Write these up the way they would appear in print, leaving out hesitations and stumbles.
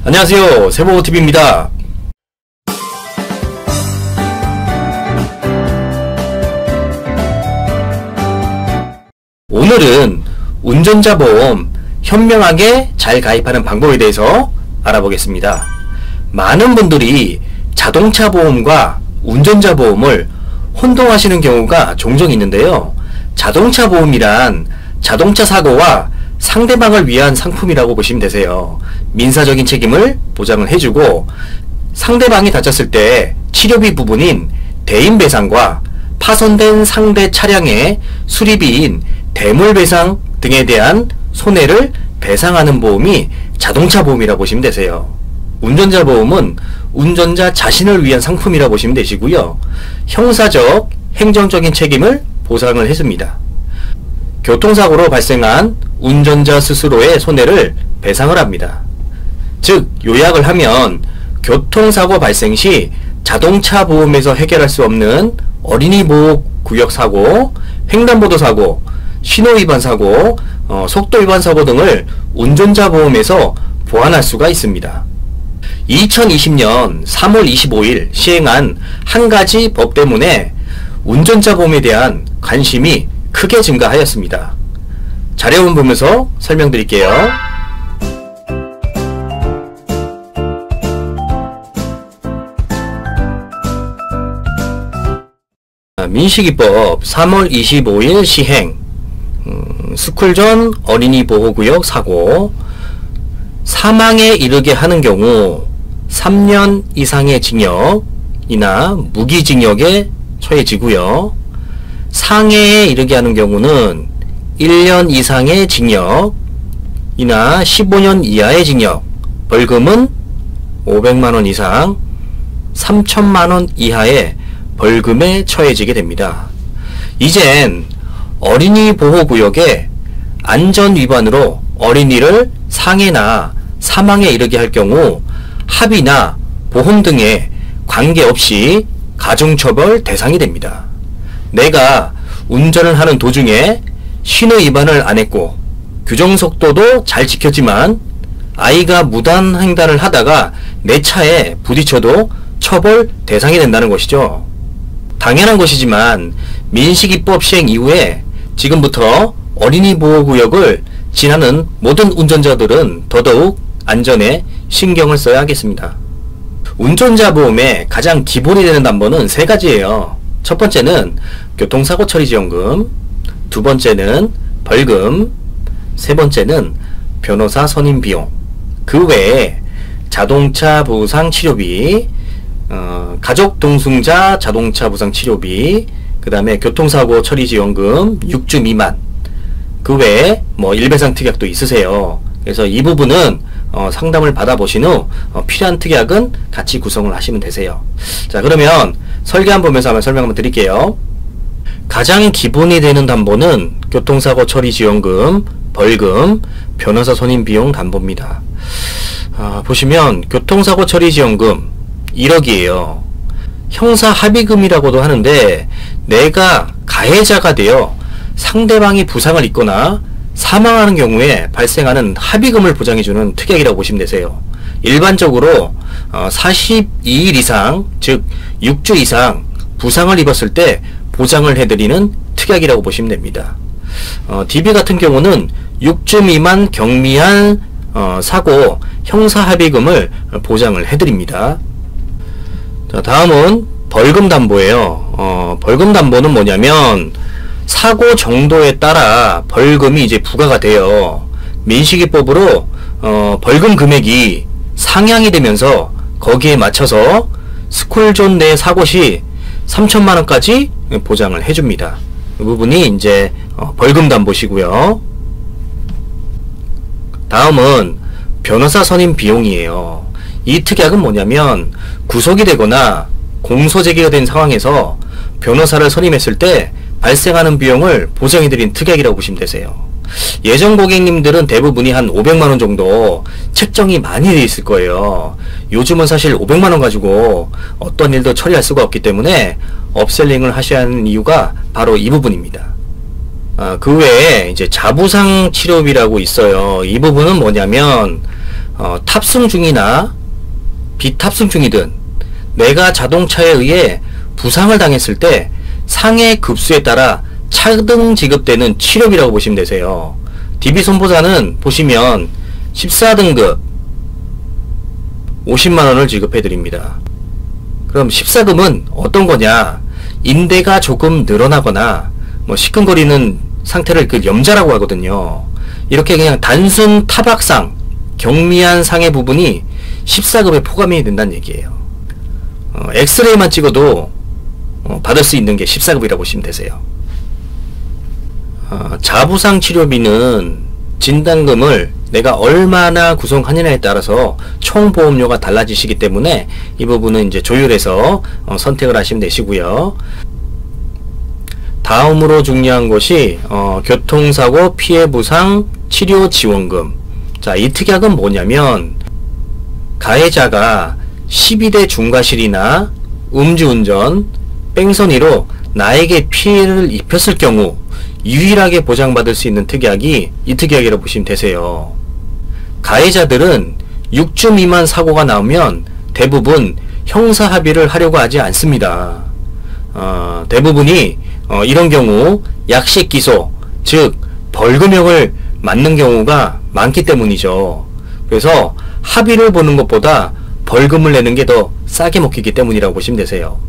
안녕하세요, 세보TV입니다. 오늘은 운전자 보험 현명하게 잘 가입하는 방법에 대해서 알아보겠습니다. 많은 분들이 자동차 보험과 운전자 보험을 혼동하시는 경우가 종종 있는데요. 자동차 보험이란 자동차 사고와 상대방을 위한 상품이라고 보시면 되세요. 민사적인 책임을 보장을 해주고, 상대방이 다쳤을 때 치료비 부분인 대인배상과 파손된 상대 차량의 수리비인 대물배상 등에 대한 손해를 배상하는 보험이 자동차 보험이라고 보시면 되세요. 운전자 보험은 운전자 자신을 위한 상품이라고 보시면 되시고요. 형사적, 행정적인 책임을 보상을 해줍니다. 교통사고로 발생한 운전자 스스로의 손해를 배상을 합니다. 즉, 요약을 하면 교통사고 발생 시 자동차 보험에서 해결할 수 없는 어린이 보호 구역 사고, 횡단보도 사고, 신호위반 사고, 속도위반 사고 등을 운전자 보험에서 보완할 수가 있습니다. 2020년 3월 25일 시행한 한 가지 법 때문에 운전자 보험에 대한 관심이 크게 증가하였습니다. 자료원 보면서 설명드릴게요. 민식이법 3월 25일 시행. 스쿨 전 어린이 보호구역 사고, 사망에 이르게 하는 경우 3년 이상의 징역이나 무기징역에 처해지고요. 상해에 이르게 하는 경우는 1년 이상의 징역이나 15년 이하의 징역, 벌금은 500만원 이상 3천만원 이하의 벌금에 처해지게 됩니다. 이젠 어린이 보호구역에 안전위반으로 어린이를 상해나 사망에 이르게 할 경우 합의나 보험 등에 관계없이 가중처벌 대상이 됩니다. 내가 운전을 하는 도중에 신호위반을 안 했고 규정속도도 잘 지켰지만 아이가 무단횡단을 하다가 내 차에 부딪혀도 처벌 대상이 된다는 것이죠. 당연한 것이지만 민식이법 시행 이후에 지금부터 어린이 보호구역을 지나는 모든 운전자들은 더더욱 안전에 신경을 써야 하겠습니다. 운전자 보험의 가장 기본이 되는 담보는 세 가지예요. 첫 번째는 교통사고 처리지원금, 두 번째는 벌금, 세 번째는 변호사 선임 비용, 그 외에 자동차 부상 치료비, 가족 동승자 자동차 부상 치료비, 그 다음에 교통사고 처리지원금 6주 미만, 그 외에 일배상 특약도 있으세요. 그래서 이 부분은 상담을 받아보신 후 필요한 특약은 같이 구성을 하시면 되세요. 자, 그러면 설계한 보면서 한번 설명 한번 드릴게요. 가장 기본이 되는 담보는 교통사고 처리지원금, 벌금, 변호사 선임 비용 담보입니다. 보시면 교통사고 처리지원금 1억이에요. 형사 합의금이라고도 하는데, 내가 가해자가 되어 상대방이 부상을 입거나 사망하는 경우에 발생하는 합의금을 보장해주는 특약이라고 보시면 되세요. 일반적으로 42일 이상, 즉 6주 이상 부상을 입었을 때 보장을 해드리는 특약이라고 보시면 됩니다. DB 같은 경우는 6주 미만 경미한 사고 형사 합의금을 보장을 해드립니다. 자, 다음은 벌금 담보예요. 벌금 담보는 뭐냐면 사고 정도에 따라 벌금이 이제 부과가 돼요. 민식이법으로 벌금 금액이 상향이 되면서 거기에 맞춰서 스쿨존 내 사고 시 3천만원까지 보장을 해줍니다. 이 부분이 이제 벌금 담보시고요. 다음은 변호사 선임 비용이에요. 이 특약은 뭐냐면 구속이 되거나 공소 제기가 된 상황에서 변호사를 선임했을 때 발생하는 비용을 보장해드린 특약이라고 보시면 되세요. 예전 고객님들은 대부분이 한 500만원 정도 책정이 많이 돼 있을 거예요. 요즘은 사실 500만원 가지고 어떤 일도 처리할 수가 없기 때문에 업셀링을 하셔야 하는 이유가 바로 이 부분입니다. 그 외에 이제 자부상 치료비라고 있어요. 이 부분은 뭐냐면 탑승 중이나 비탑승 중이든 내가 자동차에 의해 부상을 당했을 때 상해 급수에 따라 차등 지급되는 치료비라고 보시면 되세요. DB 손보사는 보시면 14등급 50만원을 지급해 드립니다. 그럼 14금은 어떤 거냐? 인대가 조금 늘어나거나 뭐 시큰거리는 상태를 그 염자라고 하거든요. 이렇게 그냥 단순 타박상, 경미한 상해 부분이 14급에 포함이 된다는 얘기예요. 엑스레이만 찍어도 받을 수 있는 게 14급이라고 보시면 되세요. 자부상 치료비는 진단금을 내가 얼마나 구성하느냐에 따라서 총 보험료가 달라지시기 때문에 이 부분은 이제 조율해서 선택을 하시면 되시고요. 다음으로 중요한 것이 교통사고 피해보상 치료지원금. 자, 이 특약은 뭐냐면 가해자가 12대 중과실이나 음주운전, 뺑소니로 나에게 피해를 입혔을 경우 유일하게 보장받을 수 있는 특약이 이 특약이라고 보시면 되세요. 가해자들은 6주 미만 사고가 나오면 대부분 형사합의를 하려고 하지 않습니다. 대부분이 이런 경우 약식기소, 즉 벌금형을 맞는 경우가 많기 때문이죠. 그래서 합의를 보는 것보다 벌금을 내는 게 더 싸게 먹히기 때문이라고 보시면 되세요.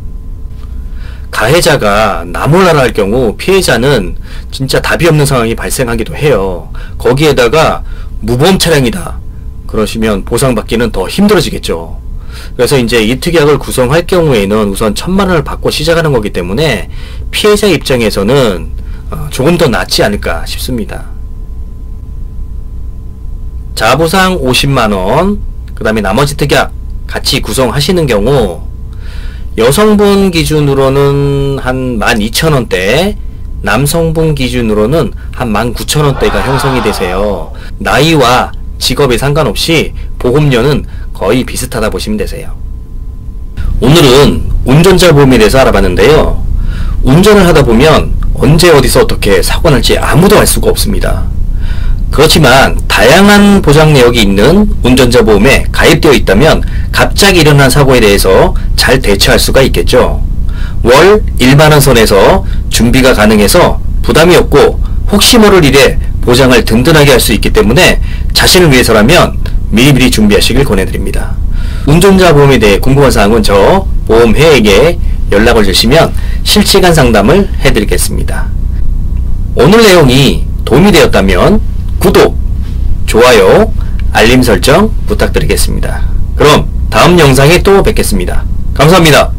가해자가 나몰라라 할 경우 피해자는 진짜 답이 없는 상황이 발생하기도 해요. 거기에다가 무보험 차량이다 그러시면 보상받기는 더 힘들어지겠죠. 그래서 이제 이 특약을 구성할 경우에는 우선 1000만원을 받고 시작하는 거기 때문에 피해자 입장에서는 조금 더 낫지 않을까 싶습니다. 자보상 50만원, 그 다음에 나머지 특약 같이 구성하시는 경우 여성분 기준으로는 한 12,000원대, 남성분 기준으로는 한 19,000원대가 형성이 되세요. 나이와 직업에 상관없이 보험료는 거의 비슷하다 보시면 되세요. 오늘은 운전자 보험에 대해서 알아봤는데요. 운전을 하다 보면 언제 어디서 어떻게 사고가 날지 아무도 알 수가 없습니다. 그렇지만 다양한 보장 내역이 있는 운전자 보험에 가입되어 있다면 갑자기 일어난 사고에 대해서 잘 대처할 수가 있겠죠. 월 1만원 선에서 준비가 가능해서 부담이 없고 혹시 모를 일에 보장을 든든하게 할 수 있기 때문에 자신을 위해서라면 미리미리 준비하시길 권해드립니다. 운전자 보험에 대해 궁금한 사항은 저 보험회에게 연락을 주시면 실시간 상담을 해드리겠습니다. 오늘 내용이 도움이 되었다면 구독, 좋아요, 알림 설정 부탁드리겠습니다. 그럼 다음 영상에 또 뵙겠습니다. 감사합니다.